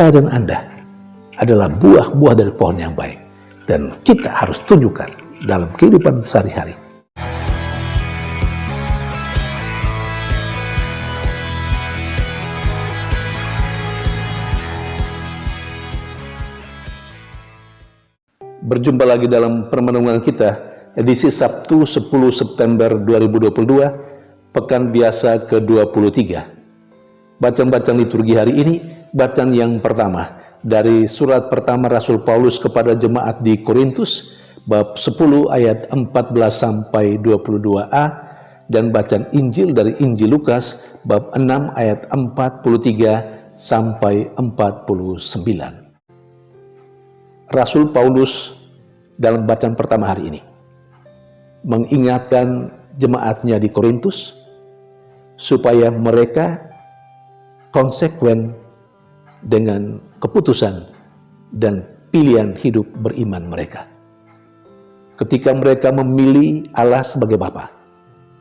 saya dan Anda adalah buah-buah dari pohon yang baik. Dan kita harus tunjukkan dalam kehidupan sehari-hari. Berjumpa lagi dalam permenungan kita, edisi Sabtu 10 September 2022, Pekan Biasa ke-23. Bacaan-bacaan liturgi hari ini, bacaan yang pertama dari surat pertama Rasul Paulus kepada jemaat di Korintus, bab 10 ayat 14 sampai 22a, dan bacaan Injil dari Injil Lukas, bab 6 ayat 43 sampai 49. Rasul Paulus dalam bacaan pertama hari ini mengingatkan jemaatnya di Korintus supaya mereka konsekuen dengan keputusan dan pilihan hidup beriman mereka. Ketika mereka memilih Allah sebagai Bapa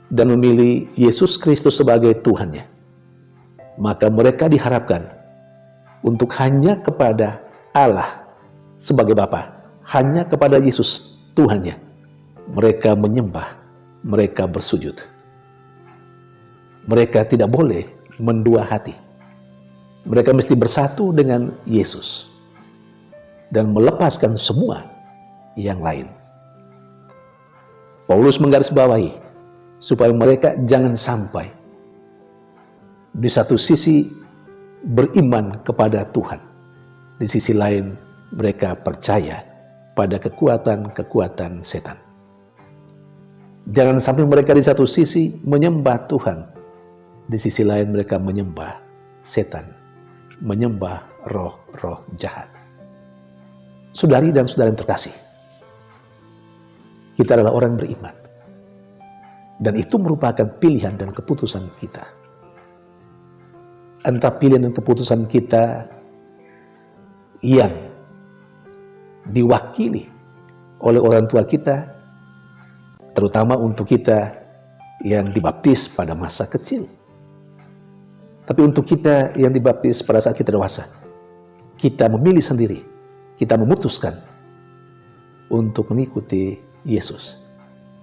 dan memilih Yesus Kristus sebagai Tuhannya, maka mereka diharapkan untuk hanya kepada Allah sebagai Bapa, hanya kepada Yesus Tuhannya mereka menyembah, mereka bersujud. Mereka tidak boleh mendua hati. Mereka mesti bersatu dengan Yesus dan melepaskan semua yang lain. Paulus menggarisbawahi supaya mereka jangan sampai di satu sisi beriman kepada Tuhan, di sisi lain mereka percaya pada kekuatan-kekuatan setan. Jangan sampai mereka di satu sisi menyembah Tuhan, di sisi lain mereka menyembah setan, menyembah roh-roh jahat. Saudari dan saudara yang terkasih, kita adalah orang beriman, dan itu merupakan pilihan dan keputusan kita. Entah pilihan dan keputusan kita yang diwakili oleh orang tua kita, terutama untuk kita yang dibaptis pada masa kecil. Tapi untuk kita yang dibaptis pada saat kita dewasa, kita memilih sendiri, kita memutuskan untuk mengikuti Yesus.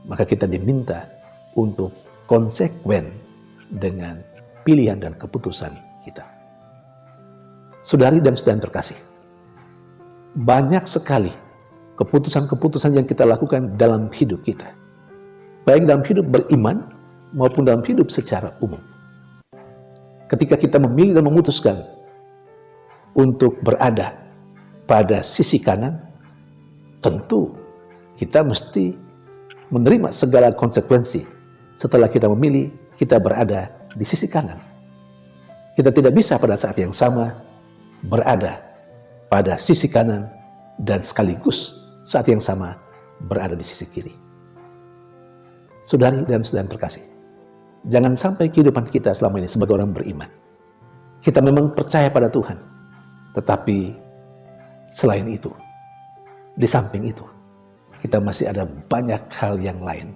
Maka kita diminta untuk konsekuen dengan pilihan dan keputusan kita. Saudari dan saudara yang terkasih, banyak sekali keputusan-keputusan yang kita lakukan dalam hidup kita, baik dalam hidup beriman maupun dalam hidup secara umum. Ketika kita memilih dan memutuskan untuk berada pada sisi kanan, tentu kita mesti menerima segala konsekuensi setelah kita memilih kita berada di sisi kanan. Kita tidak bisa pada saat yang sama berada pada sisi kanan dan sekaligus saat yang sama berada di sisi kiri. Saudari dan saudara yang terkasih, jangan sampai kehidupan kita selama ini sebagai orang beriman, kita memang percaya pada Tuhan, tetapi selain itu, di samping itu, kita masih ada banyak hal yang lain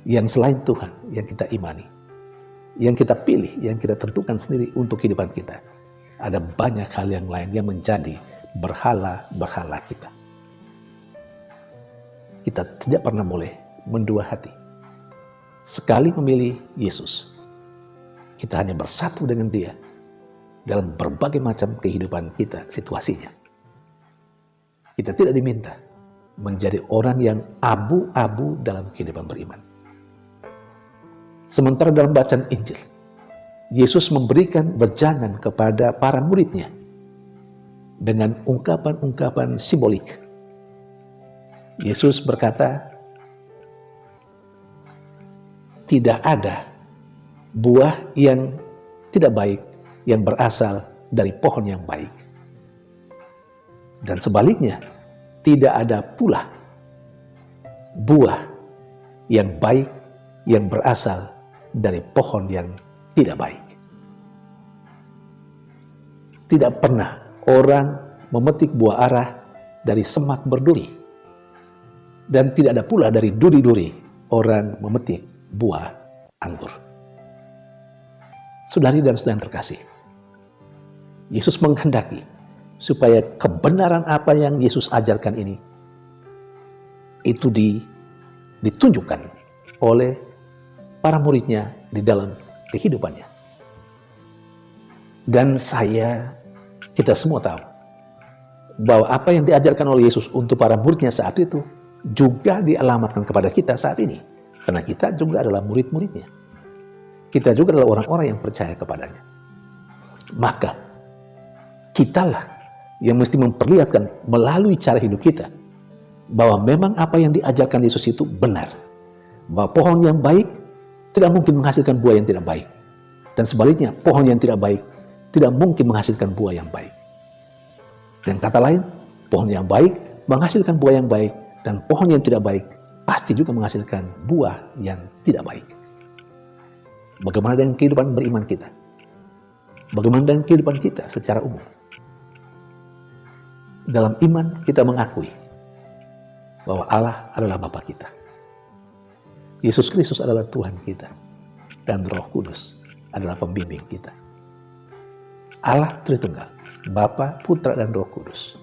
yang selain Tuhan yang kita imani, yang kita pilih, yang kita tentukan sendiri untuk kehidupan kita. Ada banyak hal yang lain yang menjadi berhala-berhala kita. Kita tidak pernah boleh mendua hati. Sekali memilih Yesus, kita hanya bersatu dengan Dia dalam berbagai macam kehidupan kita, situasinya. Kita tidak diminta menjadi orang yang abu-abu dalam kehidupan beriman. Sementara dalam bacaan Injil, Yesus memberikan wejangan kepada para muridnya dengan ungkapan-ungkapan simbolik. Yesus berkata, tidak ada buah yang tidak baik yang berasal dari pohon yang baik. Dan sebaliknya, tidak ada pula buah yang baik yang berasal dari pohon yang tidak baik. Tidak pernah orang memetik buah arah dari semak berduri, dan tidak ada pula dari duri-duri orang memetik buah anggur. Saudari dan saudara yang terkasih, Yesus menghendaki supaya kebenaran apa yang Yesus ajarkan ini itu ditunjukkan oleh para muridnya di dalam kehidupannya. Dan kita semua tahu bahwa apa yang diajarkan oleh Yesus untuk para muridnya saat itu juga dialamatkan kepada kita saat ini. Karena kita juga adalah murid-muridnya. Kita juga adalah orang-orang yang percaya kepadanya. Maka kitalah yang mesti memperlihatkan melalui cara hidup kita bahwa memang apa yang diajarkan Yesus itu benar. Bahwa pohon yang baik tidak mungkin menghasilkan buah yang tidak baik. Dan sebaliknya, pohon yang tidak baik tidak mungkin menghasilkan buah yang baik. Dan kata lain, pohon yang baik menghasilkan buah yang baik, dan pohon yang tidak baik pasti juga menghasilkan buah yang tidak baik. Bagaimana dengan kehidupan beriman kita? Bagaimana dengan kehidupan kita secara umum? Dalam iman kita mengakui bahwa Allah adalah Bapa kita. Yesus Kristus adalah Tuhan kita. Dan Roh Kudus adalah pembimbing kita. Allah Tritunggal, Bapa, Putra, dan Roh Kudus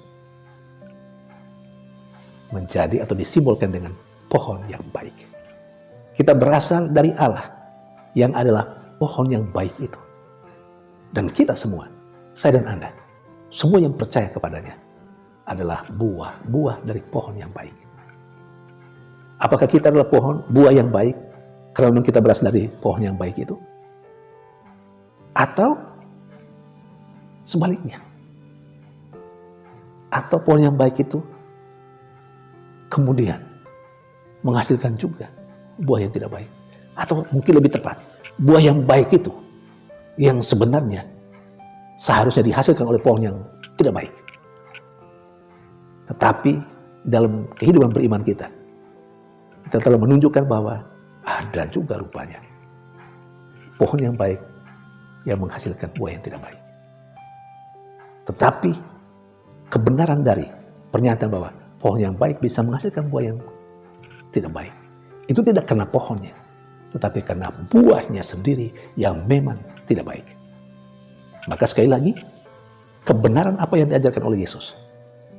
menjadi atau disimbolkan dengan pohon yang baik. Kita berasal dari Allah yang adalah pohon yang baik itu. Dan kita semua, saya dan Anda, semua yang percaya kepadanya adalah buah dari pohon yang baik. Apakah kita adalah buah yang baik karena kita berasal dari pohon yang baik itu? Atau sebaliknya? Atau pohon yang baik itu kemudian menghasilkan juga buah yang tidak baik? Atau mungkin lebih tepat, buah yang baik itu yang sebenarnya seharusnya dihasilkan oleh pohon yang tidak baik. Tetapi dalam kehidupan beriman kita telah menunjukkan bahwa ada juga rupanya pohon yang baik yang menghasilkan buah yang tidak baik. Tetapi kebenaran dari pernyataan bahwa pohon yang baik bisa menghasilkan buah yang tidak baik, itu tidak karena pohonnya, tetapi karena buahnya sendiri yang memang tidak baik. Maka sekali lagi, kebenaran apa yang diajarkan oleh Yesus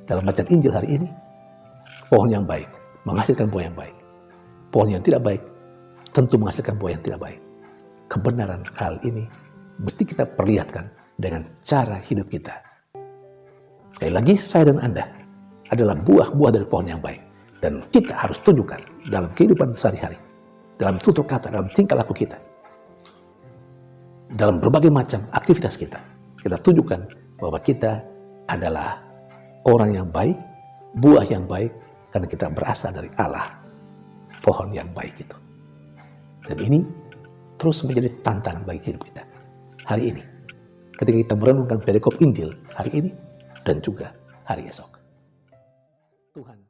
dalam bacaan Injil hari ini, pohon yang baik menghasilkan buah yang baik. Pohon yang tidak baik tentu menghasilkan buah yang tidak baik. Kebenaran hal ini mesti kita perlihatkan dengan cara hidup kita. Sekali lagi, saya dan Anda adalah buah-buah dari pohon yang baik. Dan kita harus tunjukkan dalam kehidupan sehari-hari, dalam tutur kata, dalam tingkah laku kita, dalam berbagai macam aktivitas kita. Kita tunjukkan bahwa kita adalah orang yang baik, buah yang baik, karena kita berasal dari Allah, pohon yang baik itu. Dan ini terus menjadi tantangan bagi hidup kita hari ini, ketika kita merenungkan perikop Injil hari ini dan juga hari esok. Tuhan